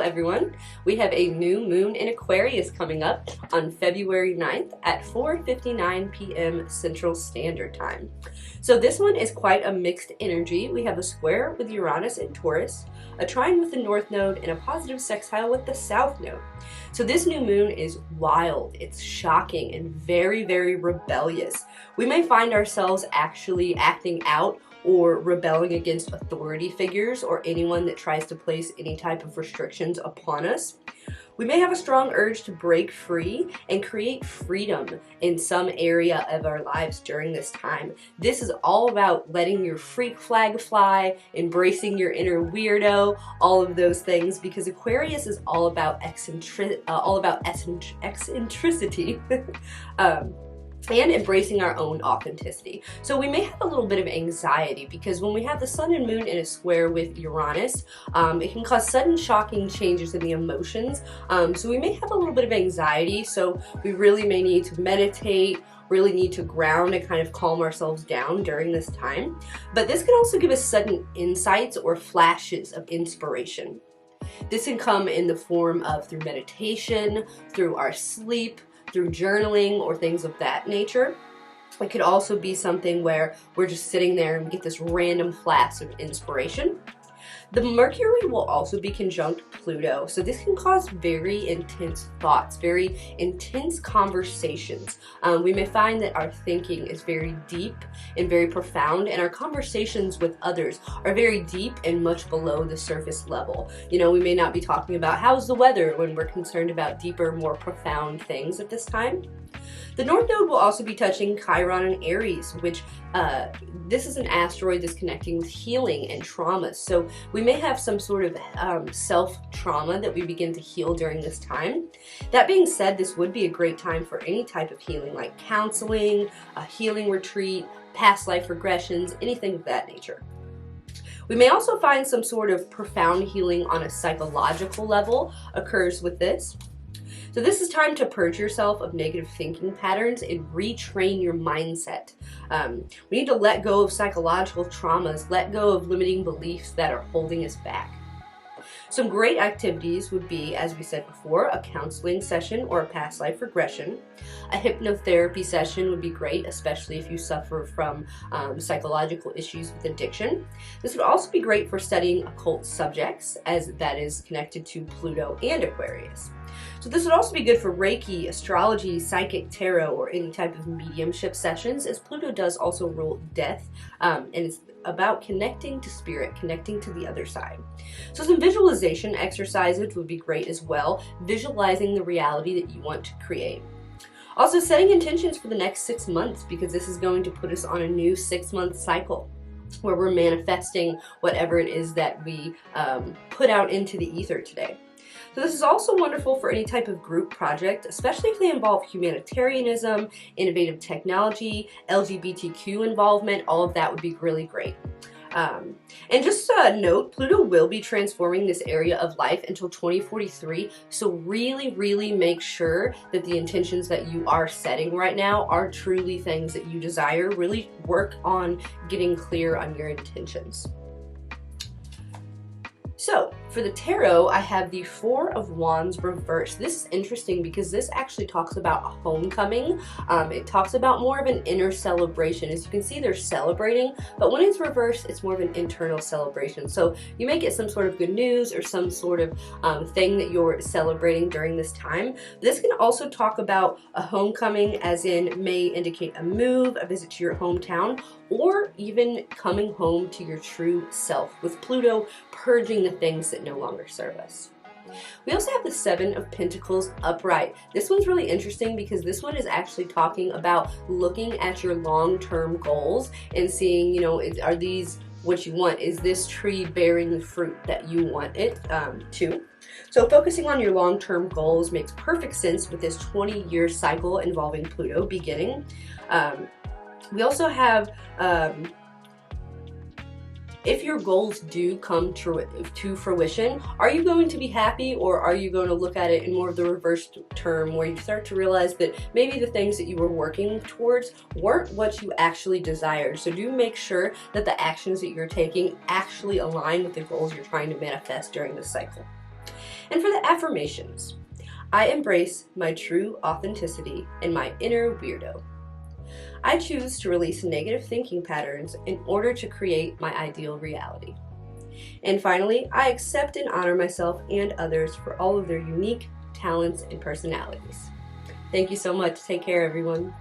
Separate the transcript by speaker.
Speaker 1: everyone. We have a new moon in Aquarius coming up on February 9th at 4:59 p.m. Central Standard Time. So this one is quite a mixed energy. We have a square with Uranus in Taurus, a trine with the North Node, and a positive sextile with the South Node. So this new moon is wild, it's shocking, and very, very rebellious. We may find ourselves actually acting out or rebelling against authority figures or anyone that tries to place any type of restrictions upon us. We may have a strong urge to break free and create freedom in some area of our lives during this time. This is all about letting your freak flag fly, embracing your inner weirdo, all of those things, because Aquarius is all about eccentricity. And embracing our own authenticity. So we may have a little bit of anxiety because when we have the sun and moon in a square with Uranus, it can cause sudden shocking changes in the emotions. So we may have a little bit of anxiety, so we really may need to meditate, really need to ground and kind of calm ourselves down during this time. But this can also give us sudden insights or flashes of inspiration. This can come in the form of through meditation, through our sleep, through journaling or things of that nature. It could also be something where we're just sitting there and we get this random flash of inspiration. The Mercury will also be conjunct Pluto, so this can cause very intense thoughts, very intense conversations. We may find that our thinking is very deep and very profound, and our conversations with others are very deep and much below the surface level. You know, we may not be talking about how's the weather when we're concerned about deeper, more profound things at this time. The North Node will also be touching Chiron and Aries, which this is an asteroid that's connecting with healing and traumas. So we may have some sort of self-trauma that we begin to heal during this time. That being said, this would be a great time for any type of healing, like counseling, a healing retreat, past life regressions, anything of that nature. We may also find some sort of profound healing on a psychological level occurs with this. So this is time to purge yourself of negative thinking patterns and retrain your mindset. We need to let go of psychological traumas, let go of limiting beliefs that are holding us back. Some great activities would be, as we said before, a counseling session or a past life regression. A hypnotherapy session would be great, especially if you suffer from psychological issues with addiction. This would also be great for studying occult subjects, as that is connected to Pluto and Aquarius. So this would also be good for Reiki, astrology, psychic tarot, or any type of mediumship sessions, as Pluto does also rule death, and it's about connecting to spirit, connecting to the other side. So some visualization exercises would be great as well, visualizing the reality that you want to create. Also setting intentions for the next 6 months, because this is going to put us on a new 6-month cycle where we're manifesting whatever it is that we put out into the ether today. So this is also wonderful for any type of group project, especially if they involve humanitarianism, innovative technology, LGBTQ involvement. All of that would be really great. And just a note, Pluto will be transforming this area of life until 2043. So really make sure that the intentions that you are setting right now are truly things that you desire. Really work on getting clear on your intentions. So for the tarot, I have the Four of Wands reversed. This is interesting because this actually talks about a homecoming. It talks about more of an inner celebration. As you can see, they're celebrating, but when it's reversed, it's more of an internal celebration. So you may get some sort of good news or some sort of thing that you're celebrating during this time. This can also talk about a homecoming, as in may indicate a move, a visit to your hometown, or even coming home to your true self, with Pluto purging the things that no longer serve us. We also have the Seven of Pentacles upright. This one's really interesting because this one is actually talking about looking at your long-term goals and seeing, you know, are these what you want? Is this tree bearing the fruit that you want it to? So focusing on your long-term goals makes perfect sense with this 20-year cycle involving Pluto beginning. We also have, if your goals do come to fruition, are you going to be happy, or are you going to look at it in more of the reverse term where you start to realize that maybe the things that you were working towards weren't what you actually desired? So do make sure that the actions that you're taking actually align with the goals you're trying to manifest during this cycle. And for the affirmations, I embrace my true authenticity and my inner weirdo. I choose to release negative thinking patterns in order to create my ideal reality. And finally, I accept and honor myself and others for all of their unique talents and personalities. Thank you so much. Take care, everyone.